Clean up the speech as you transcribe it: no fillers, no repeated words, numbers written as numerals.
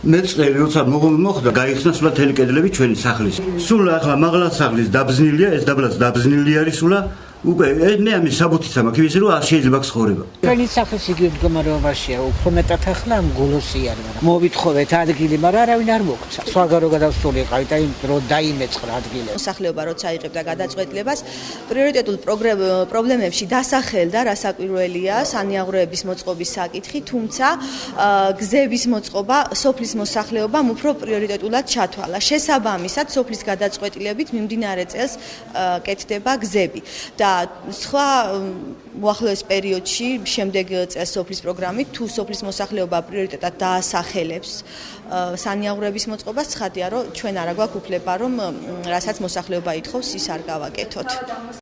მეწყერი როცა მოხდა გაიხსნა სულ თელი კედლები ჩვენი სახლის. სულ ახლა მაღლა სახლის დაბზნილია, ეს დაბლაც დაბზნილი არის სულ. უკვე მე ამის საბუთიც მაქვს ის რომ არ შეიძლება გცხოვრება. ჩვენი სახლის იგივე მდგომარეობაშია, უფრო მეტად ახლა ამ გულოსიანი, მაგრამ მოვითხოვეთ ადგილი, მაგრამ არავინ არ მოგცა. სხვაგარო გადასულიყავით, აი დრო დაიმეწყრა ადგილი. მოსახლეობა როცა იღებდა გადაწყვეტილებას, პრიორიტეტულ პრობლემებში დასახელდა რასაკვირველია სანიაღვროების მოწყობის საკითხი, თუმცა გზების მოწყობა სოფლის მოსახლეობამ უფრო პრიორიტეტულად ჩათვალა. შესაბამისად, სოფლის გადაწყვეტილებით მიმდინარე წელს კეთდება გზები და სხვა უახლოეს პერიოდში შემდეგ წელს სოფლის პროგრამით თუ სოფლის მოსახლეობა პრიორიტეტად დაასახელებს სანიაღვროების მოწყობას, ცხადია რომ ჩვენ არა გვაქვს უფლება რომ რასაც მოსახლეობა ითხოვს ის არ გავაკეთოთ.